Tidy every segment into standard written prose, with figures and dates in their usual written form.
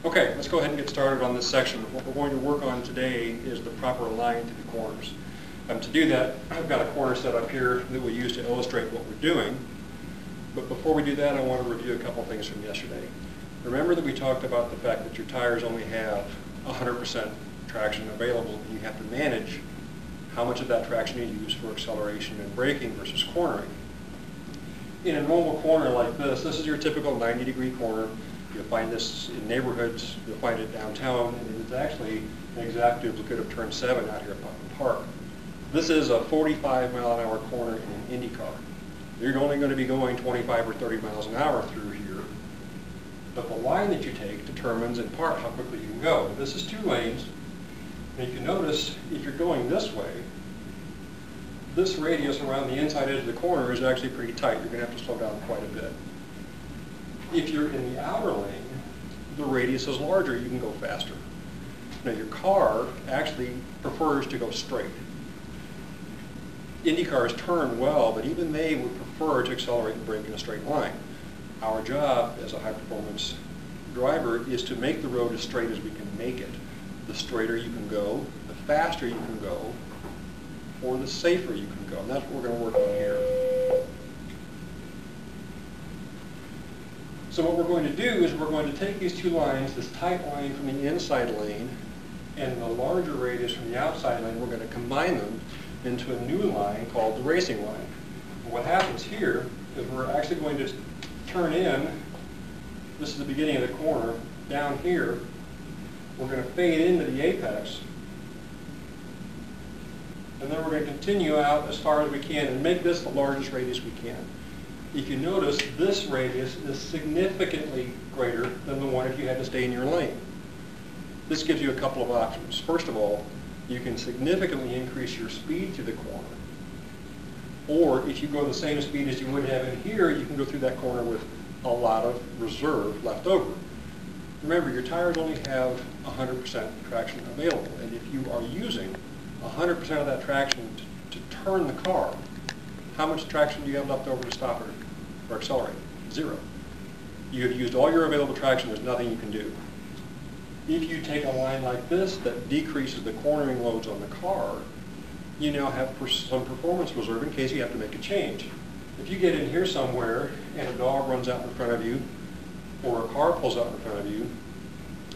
Okay, let's go ahead and get started on this section. What we're going to work on today is the proper line to the corners. To do that, I've got a corner set up here that we use to illustrate what we're doing. But before we do that, I want to review a couple things from yesterday. Remember that we talked about the fact that your tires only have 100% traction available, and you have to manage how much of that traction you use for acceleration and braking versus cornering. In a normal corner like this is your typical 90-degree corner. You'll find this in neighborhoods, you'll find it downtown, and it's actually an exact duplicate of turn 7 out here at Putnam Park. This is a 45-mile-an-hour corner in an Indy car. You're only going to be going 25 or 30 miles an hour through here, but the line that you take determines in part how quickly you can go. This is 2 lanes, and if you notice, if you're going this way, this radius around the inside edge of the corner is actually pretty tight. You're going to have to slow down quite a bit. If you're in the outer lane, the radius is larger, you can go faster. Now your car actually prefers to go straight. Indy cars turn well, but even they would prefer to accelerate and brake in a straight line. Our job as a high-performance driver is to make the road as straight as we can make it. The straighter you can go, the faster you can go, or the safer you can go. And that's what we're going to work on here. So what we're going to do is we're going to take these 2 lines, this tight line from the inside lane and the larger radius from the outside lane, we're going to combine them into a new line called the racing line. And what happens here is we're actually going to turn in, this is the beginning of the corner, down here, we're going to fade into the apex, and then we're going to continue out as far as we can and make this the largest radius we can. If you notice, this radius is significantly greater than the one if you had to stay in your lane. This gives you a couple of options. First of all, you can significantly increase your speed through the corner. Or if you go the same speed as you would have in here, you can go through that corner with a lot of reserve left over. Remember, your tires only have 100% traction available, and if you are using 100% of that traction to turn the car, how much traction do you have left over to stop it or accelerate? 0. You have used all your available traction, there's nothing you can do. If you take a line like this that decreases the cornering loads on the car, you now have some performance reserve in case you have to make a change. If you get in here somewhere and a dog runs out in front of you or a car pulls out in front of you,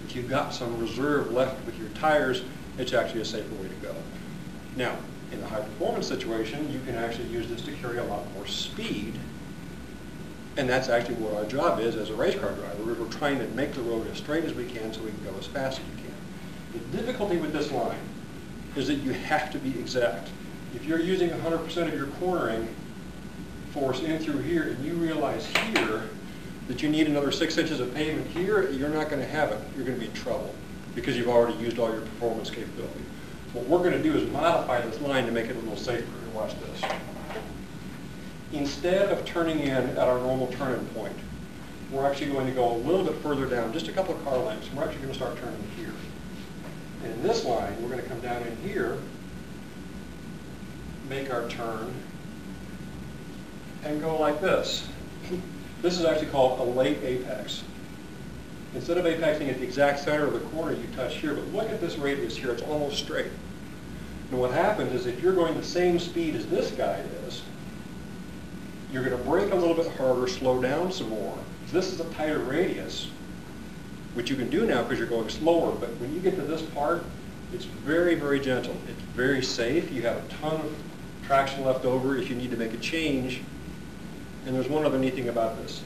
if you've got some reserve left with your tires, it's actually a safer way to go. Now, in a high performance situation, you can actually use this to carry a lot more speed, and that's actually what our job is as a race car driver. We're trying to make the road as straight as we can so we can go as fast as we can. The difficulty with this line is that you have to be exact. If you're using 100% of your cornering force in through here and you realize here that you need another 6 inches of pavement here, you're not going to have it. You're going to be in trouble because you've already used all your performance capability. What we're going to do is modify this line to make it a little safer. Watch this. Instead of turning in at our normal turn-in point, we're actually going to go a little bit further down, just a couple of car lengths. We're actually going to start turning here. And in this line, we're going to come down in here, make our turn, and go like this. This is actually called a late apex. Instead of apexing at the exact center of the corner, you touch here, but look at this radius here, it's almost straight. And what happens is if you're going the same speed as this guy is, you're going to brake a little bit harder, slow down some more. This is a tighter radius, which you can do now because you're going slower, but when you get to this part, it's very, very gentle. It's very safe. You have a ton of traction left over if you need to make a change. And there's one other neat thing about this.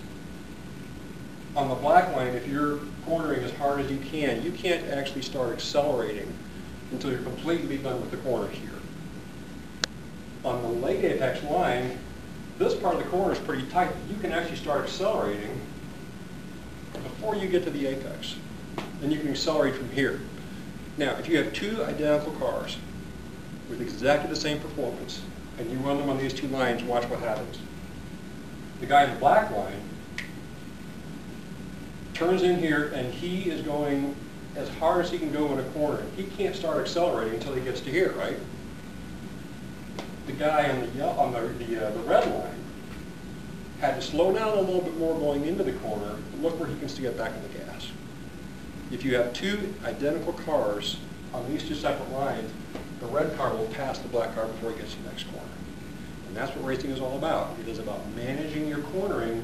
On the black line, if you're cornering as hard as you can't actually start accelerating until you're completely done with the corner here. On the late apex line, this part of the corner is pretty tight. You can actually start accelerating before you get to the apex. And you can accelerate from here. Now, if you have 2 identical cars with exactly the same performance, and you run them on these 2 lines, watch what happens. The guy in the black line turns in here, and he is going as hard as he can go in a corner. He can't start accelerating until he gets to here, right? The guy on the red line had to slow down a little bit more going into the corner, but look where he can still get back in the gas. If you have two identical cars on these two separate lines, the red car will pass the black car before it gets to the next corner. And that's what racing is all about. It is about managing your cornering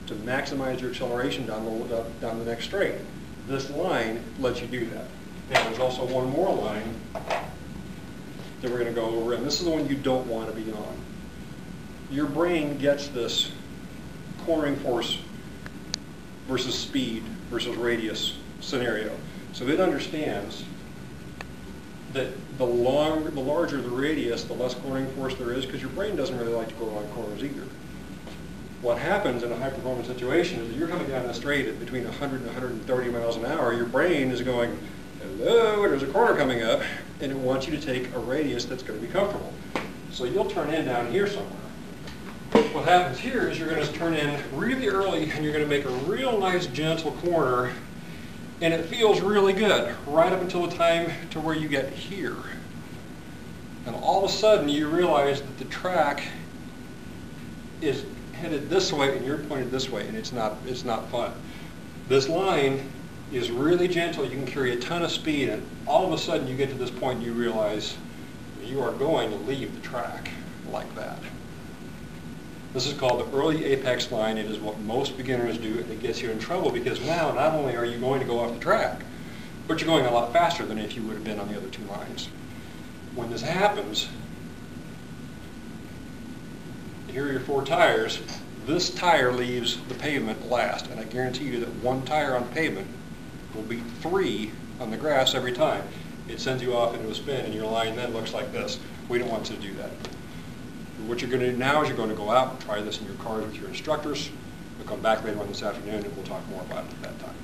to maximize your acceleration down the next straight. This line lets you do that. Now, there's also one more line that we're going to go over, and this is the one you don't want to be on. Your brain gets this cornering force versus speed versus radius scenario. So it understands that the larger the radius, the less cornering force there is, because your brain doesn't really like to go around corners either. What happens in a high-performance situation is that you're coming down the straight at between 100 and 130 miles an hour. Your brain is going, hello, there's a corner coming up, and it wants you to take a radius that's going to be comfortable. So you'll turn in down here somewhere. What happens here is you're going to turn in really early, and you're going to make a real nice, gentle corner, and it feels really good right up until the time to where you get here. And all of a sudden, you realize that the track is headed this way and you're pointed this way, and it's not fun. This line is really gentle. You can carry a ton of speed, and all of a sudden you get to this point and you realize you are going to leave the track like that. This is called the early apex line. It is what most beginners do, and it gets you in trouble because now not only are you going to go off the track, but you're going a lot faster than if you would have been on the other two lines. When this happens, here are your four tires. This tire leaves the pavement last, and I guarantee you that one tire on pavement will beat three on the grass every time. It sends you off into a spin, and your line then looks like this. We don't want you to do that. What you're going to do now is you're going to go out and try this in your cars with your instructors. We'll come back later on this afternoon, and we'll talk more about it at that time.